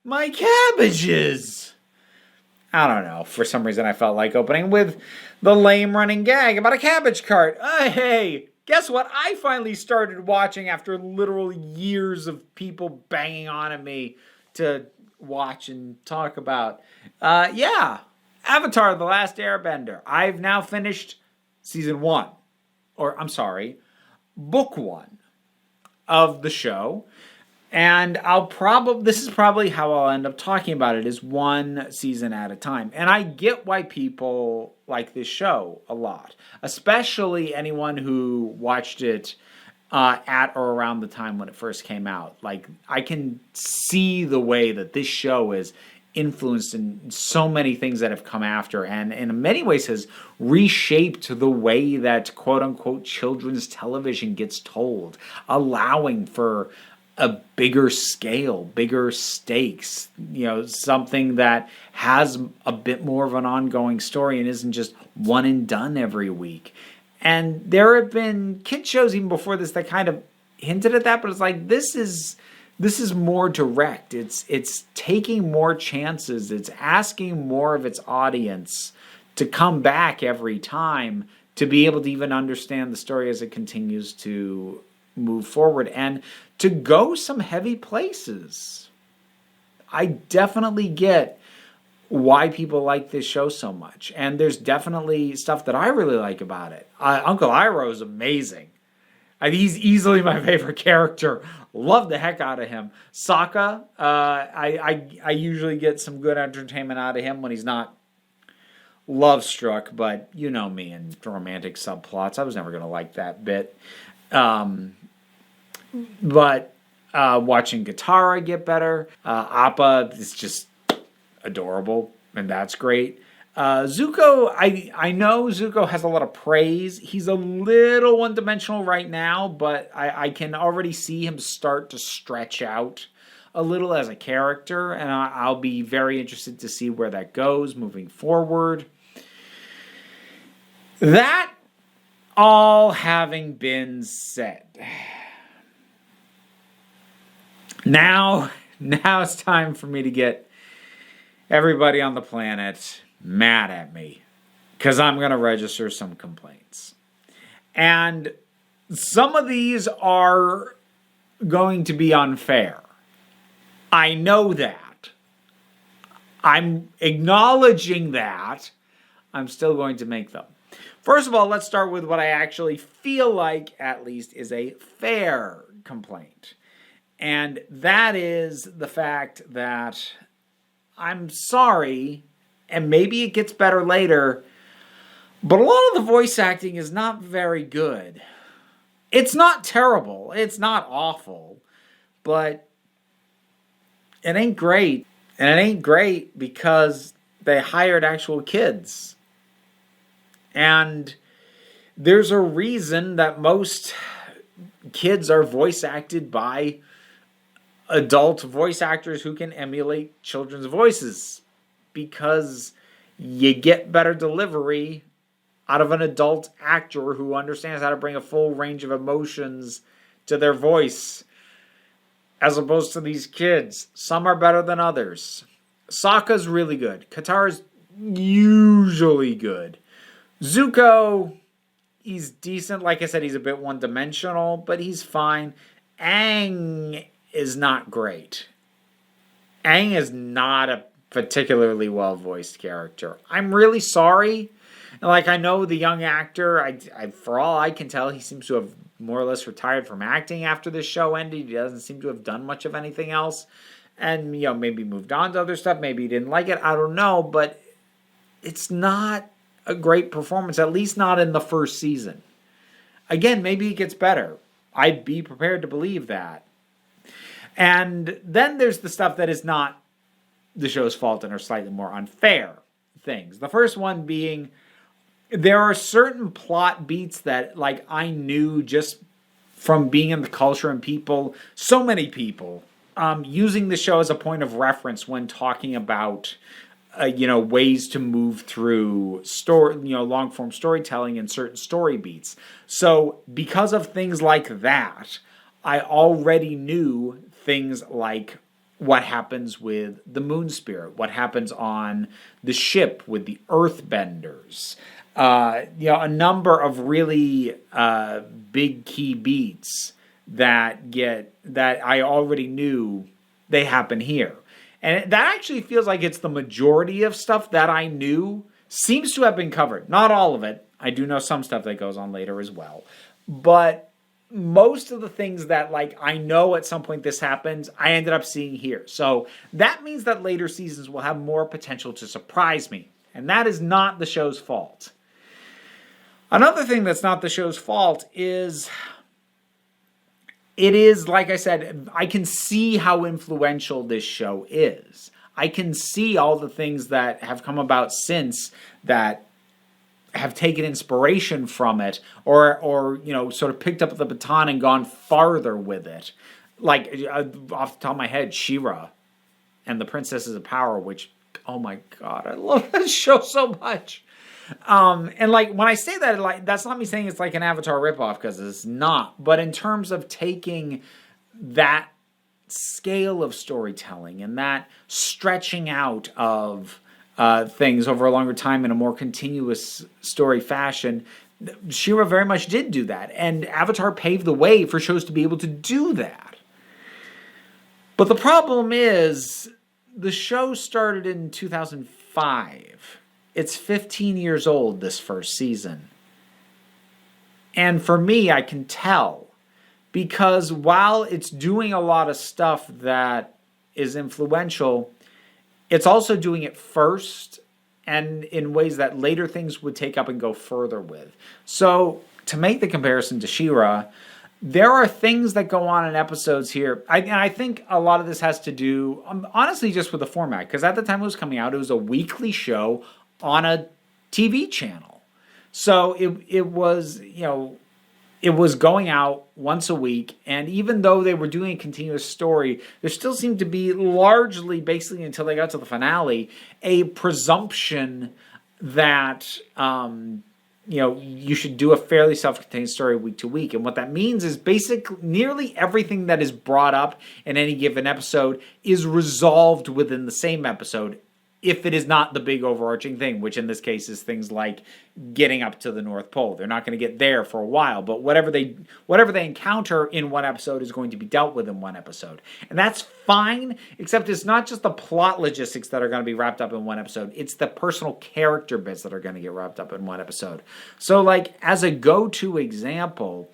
My cabbages! I don't know. For some reason, I felt like opening with the lame running gag about a cabbage cart. Hey, guess what? I finally started watching after literal years of people banging on at me to watch and talk about. Yeah, Avatar: The Last Airbender. I've now finished season one, or I'm sorry, book one of the show. And this is probably how I'll end up talking about it, is one season at a time. And I get why people like this show a lot, especially anyone who watched it at or around the time when it first came out. Like, I can see the way that this show is influenced in so many things that have come after, and in many ways has reshaped the way that quote unquote children's television gets told, allowing for a bigger scale, bigger stakes, something that has a bit more of an ongoing story and isn't just one and done every week. And there have been kid shows even before this that kind of hinted at that, but it's like this is more direct. It's taking more chances. It's asking more of its audience to come back every time to be able to even understand the story as it continues to move forward and to go some heavy places. I definitely get why people like this show so much. And there's definitely stuff that I really like about it. Uncle Iroh is amazing. He's easily my favorite character. Love the heck out of him. Sokka, I usually get some good entertainment out of him when he's not love struck, but you know me and romantic subplots. I was never going to like that bit. But watching Katara get better, Appa is just adorable, and that's great. Zuko, I know Zuko has a lot of praise. He's a little one-dimensional right now, but I can already see him start to stretch out a little as a character, and I'll be very interested to see where that goes moving forward. That all having been said, now it's time for me to get everybody on the planet mad at me, because I'm going to register some complaints. And some of these are going to be unfair. I know that. I'm acknowledging that. I'm still going to make them. First of all, let's start with what I actually feel like, at least, is a fair complaint. And that is the fact that I'm sorry, and maybe it gets better later, but a lot of the voice acting is not very good. It's not terrible. It's not awful. But it ain't great. And it ain't great because they hired actual kids. And there's a reason that most kids are voice acted by adult voice actors who can emulate children's voices, because you get better delivery out of an adult actor who understands how to bring a full range of emotions to their voice, as opposed to these kids. Some are better than others. Sokka's really good. Katara's usually good. Zuko, he's decent. Like I said, he's a bit one-dimensional, but he's fine. Aang is not great. Aang is not a particularly well-voiced character. I'm really sorry. And I know the young actor, I for all I can tell, he seems to have more or less retired from acting after this show ended. He doesn't seem to have done much of anything else. And, maybe moved on to other stuff. Maybe he didn't like it. I don't know. But it's not a great performance, at least not in the first season. Again, maybe it gets better. I'd be prepared to believe that. And then there's the stuff that is not the show's fault and are slightly more unfair things. The first one being, there are certain plot beats that, I knew just from being in the culture and people, so many people, using the show as a point of reference when talking about, ways to move through long form storytelling and certain story beats. So because of things like that, I already knew things like what happens with the Moon Spirit, what happens on the ship with the Earthbenders. A number of really big key beats that I already knew they happen here. And that actually feels like it's the majority of stuff that I knew seems to have been covered. Not all of it. I do know some stuff that goes on later as well. But most of the things that I know at some point this happens, I ended up seeing here. So that means that later seasons will have more potential to surprise me. And that is not the show's fault. Another thing that's not the show's fault is it is, like I said, I can see how influential this show is. I can see all the things that have come about since that have taken inspiration from it or sort of picked up the baton and gone farther with it. Like, off the top of my head, She-Ra and the Princesses of Power, which, oh my God, I love that show so much. And when I say that, that's not me saying it's like an Avatar ripoff, because it's not. But in terms of taking that scale of storytelling and that stretching out of things over a longer time in a more continuous story fashion, She-Ra very much did do that. And Avatar paved the way for shows to be able to do that. But the problem is, the show started in 2005. It's 15 years old this first season. And for me, I can tell. Because while it's doing a lot of stuff that is influential, it's also doing it first and in ways that later things would take up and go further with. So, to make the comparison to She-Ra, there are things that go on in episodes here. I think a lot of this has to do, honestly, just with the format. Because at the time it was coming out, it was a weekly show on a TV channel. So it was, it was going out once a week, and even though they were doing a continuous story, there still seemed to be largely, basically until they got to the finale, a presumption that you should do a fairly self-contained story week to week. And what that means is basically nearly everything that is brought up in any given episode is resolved within the same episode, if it is not the big overarching thing, which in this case is things like getting up to the North Pole. They're not going to get there for a while, but whatever they encounter in one episode is going to be dealt with in one episode. And that's fine, except it's not just the plot logistics that are going to be wrapped up in one episode. It's the personal character bits that are going to get wrapped up in one episode. So, as a go-to example,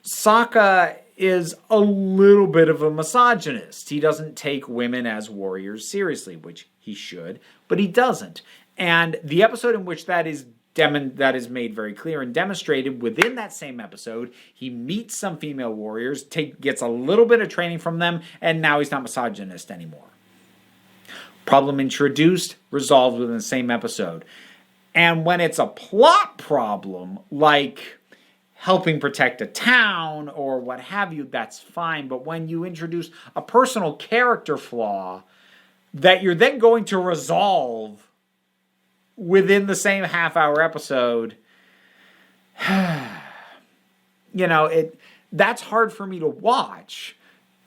Sokka is a little bit of a misogynist. He doesn't take women as warriors seriously, which he should, but he doesn't. And the episode in which that is made very clear and demonstrated, within that same episode, he meets some female warriors, gets a little bit of training from them, and now he's not misogynist anymore. Problem introduced, resolved within the same episode. And when it's a plot problem, like helping protect a town or what have you, that's fine. But when you introduce a personal character flaw that you're then going to resolve within the same half-hour episode, that's hard for me to watch,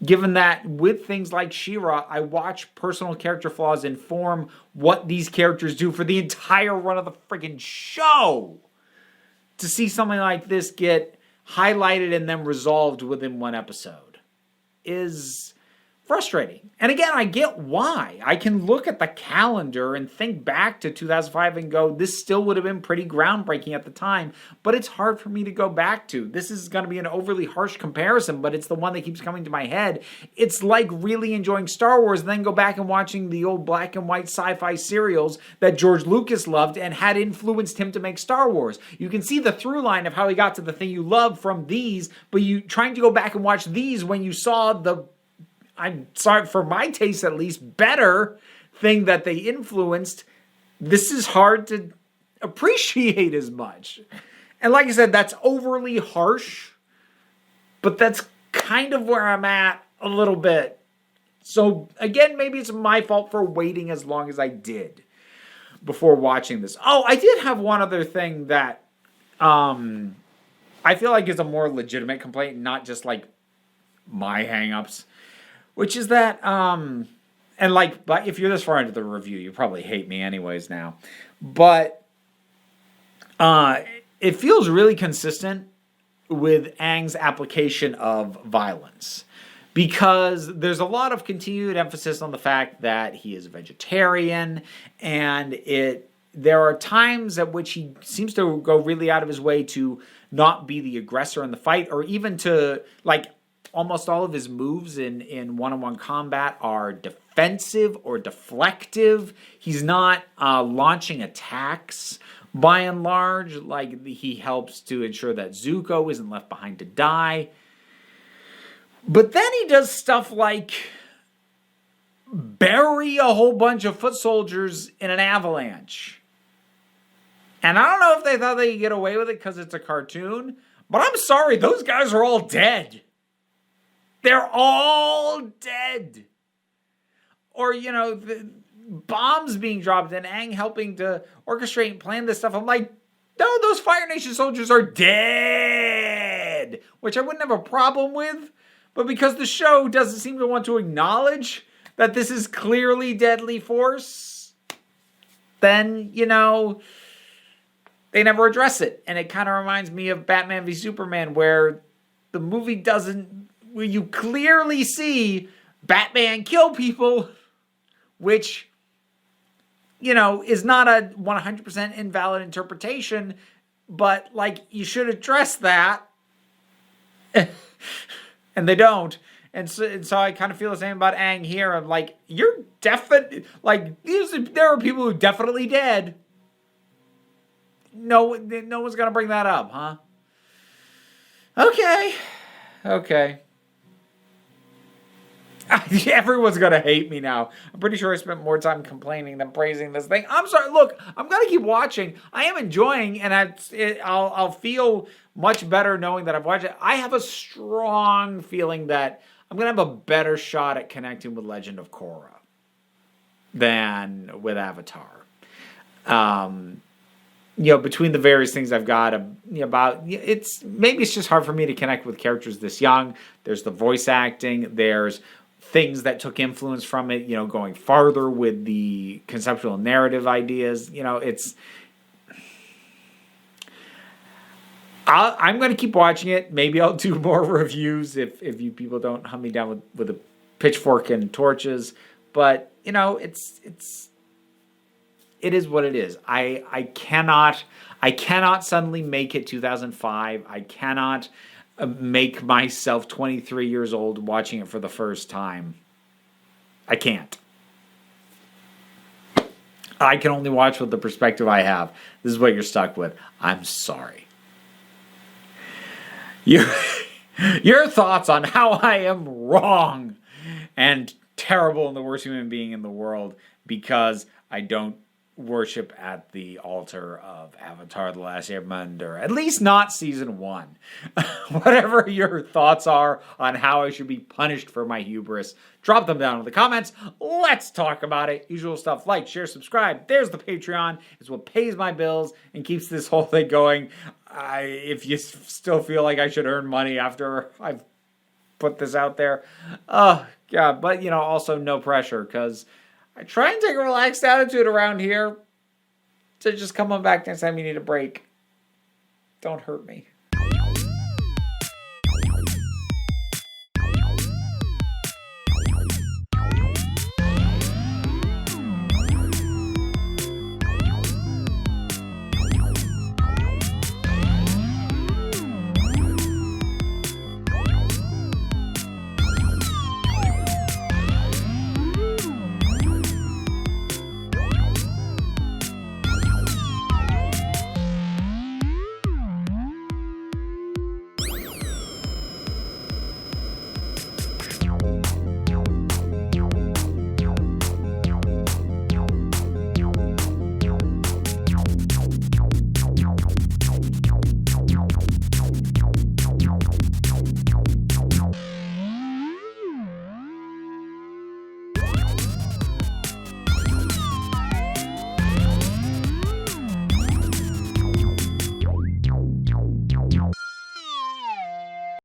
given that with things like She-Ra, I watch personal character flaws inform what these characters do for the entire run of the freaking show. To see something like this get highlighted and then resolved within one episode is frustrating. And again, I get why. I can look at the calendar and think back to 2005 and go, this still would have been pretty groundbreaking at the time, but it's hard for me to go back to. This is going to be an overly harsh comparison, but it's the one that keeps coming to my head. It's like really enjoying Star Wars and then go back and watching the old black and white sci-fi serials that George Lucas loved and had influenced him to make Star Wars. You can see the through line of how he got to the thing you love from these, but you trying to go back and watch these when you saw the, I'm sorry, for my taste at least, better thing that they influenced, this is hard to appreciate as much. And like I said, that's overly harsh, but that's kind of where I'm at a little bit. So again, maybe it's my fault for waiting as long as I did before watching this. Oh, I did have one other thing that I feel like is a more legitimate complaint, not just like my hang-ups. which is that, and like, but if you're this far into the review, you probably hate me anyways now, but it feels really consistent with Aang's application of violence, because there's a lot of continued emphasis on the fact that he is a vegetarian, and there are times at which he seems to go really out of his way to not be the aggressor in the fight, or even to, like, almost all of his moves in one-on-one combat are defensive or deflective. He's not launching attacks by and large. Like, he helps to ensure that Zuko isn't left behind to die. But then he does stuff like bury a whole bunch of foot soldiers in an avalanche. And I don't know if they thought they could get away with it because it's a cartoon, but I'm sorry, those guys are all dead. They're all dead. Or, the bombs being dropped and Aang helping to orchestrate and plan this stuff. I'm like, no, those Fire Nation soldiers are dead. Which I wouldn't have a problem with. But because the show doesn't seem to want to acknowledge that this is clearly deadly force, then, they never address it. And it kind of reminds me of Batman v Superman, where the movie where you clearly see Batman kill people, which, is not a 100% invalid interpretation, but, like, you should address that. And they don't. And so I kind of feel the same about Aang here. I'm like, you're definitely, like, there are people who are definitely dead. No one's going to bring that up, huh? Okay. Everyone's going to hate me now. I'm pretty sure I spent more time complaining than praising this thing. I'm sorry. Look, I'm going to keep watching. I am enjoying, and I'll feel much better knowing that I've watched it. I have a strong feeling that I'm going to have a better shot at connecting with Legend of Korra than with Avatar. Between the various things I've got about, maybe it's just hard for me to connect with characters this young. There's the voice acting. There's things that took influence from it, going farther with the conceptual narrative ideas. I'm going to keep watching it. Maybe I'll do more reviews if you people don't hunt me down with a pitchfork and torches. But, it is what it is. I cannot suddenly make it 2005. I cannot make myself 23 years old watching it for the first time. I can't. I can only watch with the perspective I have. This is what you're stuck with. I'm sorry. Your thoughts on how I am wrong and terrible and the worst human being in the world because I don't worship at the altar of Avatar: The Last Airbender, at least not season 1. Whatever your thoughts are on how I should be punished for my hubris, drop them down in the comments. Let's talk about it. Usual stuff: like, share, subscribe. There's the Patreon. It's what pays my bills and keeps this whole thing going. If you still feel like I should earn money after I've put this out there, oh God! But also no pressure, because I try and take a relaxed attitude around here. So just come on back next time you need a break. Don't hurt me.